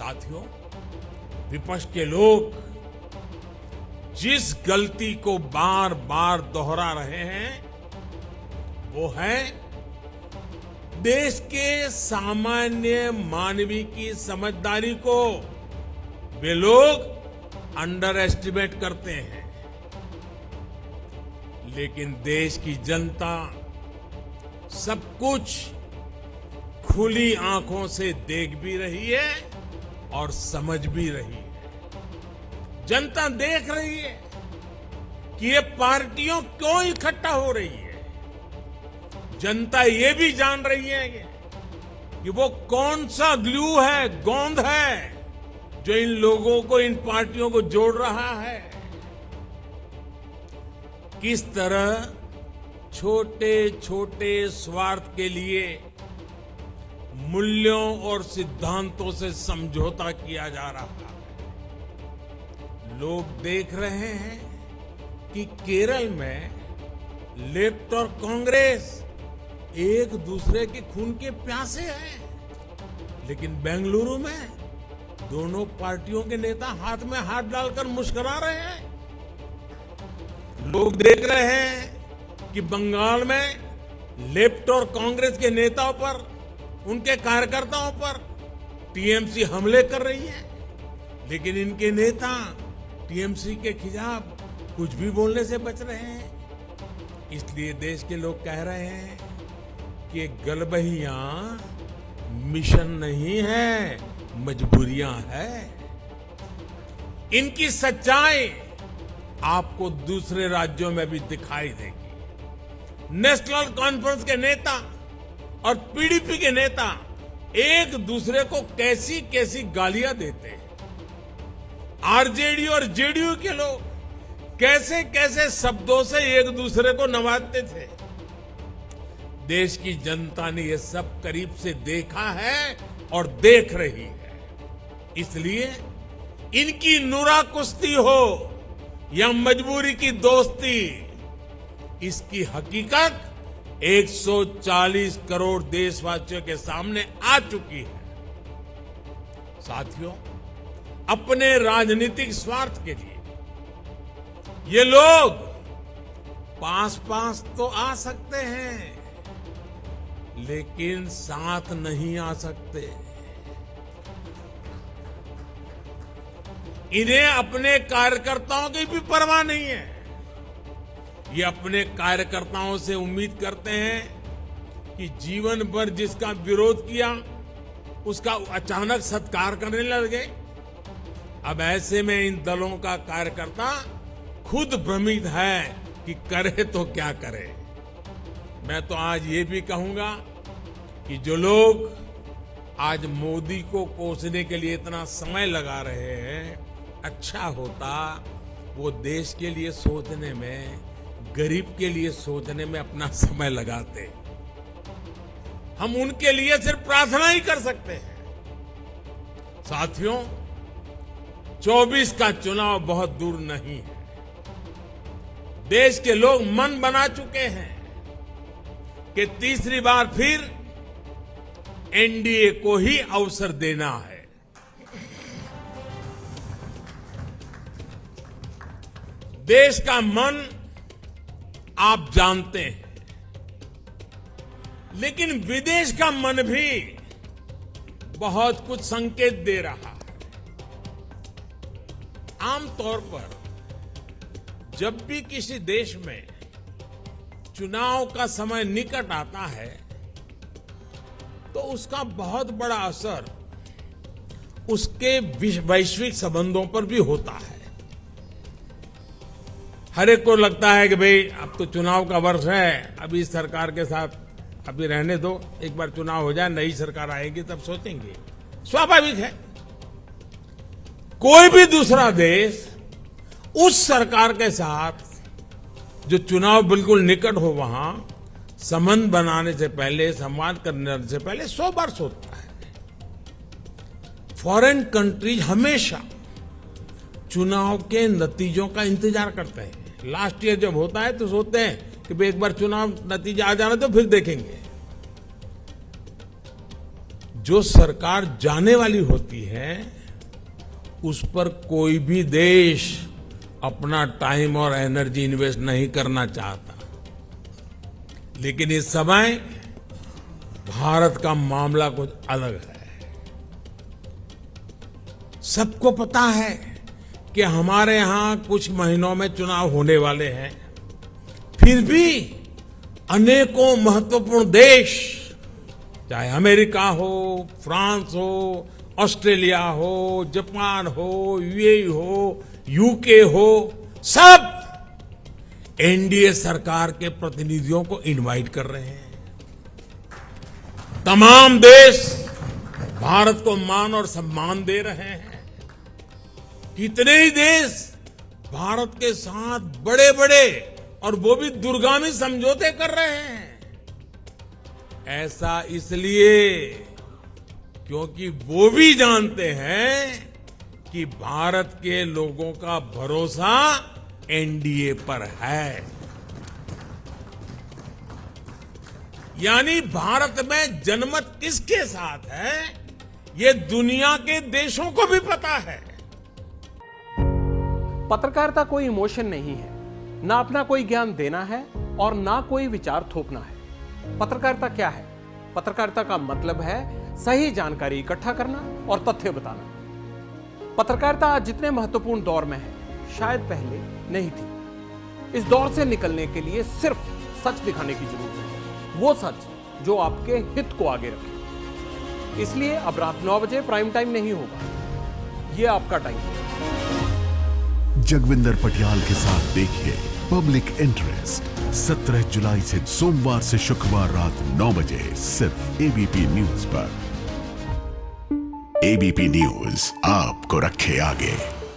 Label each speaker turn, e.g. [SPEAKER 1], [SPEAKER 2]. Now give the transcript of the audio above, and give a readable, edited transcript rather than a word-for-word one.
[SPEAKER 1] साथियों, विपक्ष के लोग जिस गलती को बार बार दोहरा रहे हैं वो है देश के सामान्य मानवी की समझदारी को वे लोग अंडर एस्टिमेट करते हैं। लेकिन देश की जनता सब कुछ खुली आंखों से देख भी रही है और समझ भी रही है। जनता देख रही है कि ये पार्टियों क्यों इकट्ठा हो रही है। जनता ये भी जान रही है कि वो कौन सा ग्लू है, गोंद है जो इन लोगों को, इन पार्टियों को जोड़ रहा है। किस तरह छोटे छोटे स्वार्थ के लिए मूल्यों और सिद्धांतों से समझौता किया जा रहा है। लोग देख रहे हैं कि केरल में लेफ्ट और कांग्रेस एक दूसरे के खून के प्यासे हैं, लेकिन बेंगलुरु में दोनों पार्टियों के नेता हाथ में हाथ डालकर मुस्कुरा रहे हैं। लोग देख रहे हैं कि बंगाल में लेफ्ट और कांग्रेस के नेताओं पर, उनके कार्यकर्ताओं पर टीएमसी हमले कर रही है, लेकिन इनके नेता टीएमसी के खिलाफ कुछ भी बोलने से बच रहे हैं। इसलिए देश के लोग कह रहे हैं कि गलबहियां मिशन नहीं है, मजबूरियां है। इनकी सच्चाई आपको दूसरे राज्यों में भी दिखाई देगी। नेशनल कॉन्फ्रेंस के नेता और पीडीपी के नेता एक दूसरे को कैसी कैसी गालियां देते हैं। आरजेडी और जेडीयू के लोग कैसे कैसे शब्दों से एक दूसरे को नवाजते थे। देश की जनता ने यह सब करीब से देखा है और देख रही है। इसलिए इनकी नुरा कुश्ती हो या मजबूरी की दोस्ती, इसकी हकीकत 140 करोड़ देशवासियों के सामने आ चुकी है। साथियों, अपने राजनीतिक स्वार्थ के लिए ये लोग पास पास तो आ सकते हैं, लेकिन साथ नहीं आ सकते। इन्हें अपने कार्यकर्ताओं की भी परवाह नहीं है। ये अपने कार्यकर्ताओं से उम्मीद करते हैं कि जीवन भर जिसका विरोध किया उसका अचानक सत्कार करने लगे। अब ऐसे में इन दलों का कार्यकर्ता खुद भ्रमित है कि करे तो क्या करे। मैं तो आज ये भी कहूंगा कि जो लोग आज मोदी को कोसने के लिए इतना समय लगा रहे हैं, अच्छा होता वो देश के लिए सोचने में, गरीब के लिए सोचने में अपना समय लगाते। हम उनके लिए सिर्फ प्रार्थना ही कर सकते हैं। साथियों, 24 का चुनाव बहुत दूर नहीं है। देश के लोग मन बना चुके हैं कि तीसरी बार फिर एनडीए को ही अवसर देना है। देश का मन आप जानते हैं, लेकिन विदेश का मन भी बहुत कुछ संकेत दे रहा है। आमतौर पर जब भी किसी देश में चुनाव का समय निकट आता है तो उसका बहुत बड़ा असर उसके वैश्विक संबंधों पर भी होता है। हर एक को लगता है कि भाई अब तो चुनाव का वर्ष है, अभी इस सरकार के साथ अभी रहने दो, एक बार चुनाव हो जाए, नई सरकार आएगी तब सोचेंगे। स्वाभाविक है। कोई भी दूसरा देश उस सरकार के साथ जो चुनाव बिल्कुल निकट हो वहां संबंध बनाने से पहले, संवाद करने से पहले 100 बार सोचता है। फॉरेन कंट्रीज हमेशा चुनाव के नतीजों का इंतजार करते हैं। लास्ट ईयर जब होता है तो सोचते हैं कि भाई एक बार चुनाव नतीजा आ जाना तो फिर देखेंगे। जो सरकार जाने वाली होती है उस पर कोई भी देश अपना टाइम और एनर्जी इन्वेस्ट नहीं करना चाहता, लेकिन इस समय भारत का मामला कुछ अलग है। सबको पता है कि हमारे यहां कुछ महीनों में चुनाव होने वाले हैं, फिर भी अनेकों महत्वपूर्ण देश, चाहे अमेरिका हो, फ्रांस हो, ऑस्ट्रेलिया हो, जापान हो, यूएई हो, यूके हो, सब एनडीए सरकार के प्रतिनिधियों को इनवाइट कर रहे हैं। तमाम देश भारत को मान और सम्मान दे रहे हैं। कितने ही देश भारत के साथ बड़े बड़े और वो भी दूरगामी समझौते कर रहे हैं। ऐसा इसलिए क्योंकि वो भी जानते हैं कि भारत के लोगों का भरोसा एनडीए पर है। यानी भारत में जनमत किसके साथ है, ये दुनिया के देशों को भी पता है।
[SPEAKER 2] पत्रकारिता कोई इमोशन नहीं है, ना अपना कोई ज्ञान देना है और ना कोई विचार थोपना है। पत्रकारिता क्या है? पत्रकारिता का मतलब है सही जानकारी इकट्ठा करना और तथ्य बताना। पत्रकारिता आज जितने महत्वपूर्ण दौर में है, शायद पहले नहीं थी। इस दौर से निकलने के लिए सिर्फ सच दिखाने की जरूरत है, वो सच जो आपके हित को आगे रखे। इसलिए अब रात 9 बजे प्राइम टाइम नहीं होगा, ये आपका टाइम है।
[SPEAKER 3] जगविंदर पटियाल के साथ देखिए पब्लिक इंटरेस्ट 17 जुलाई से सोमवार से शुक्रवार रात 9 बजे सिर्फ एबीपी न्यूज पर। एबीपी न्यूज आपको रखे आगे।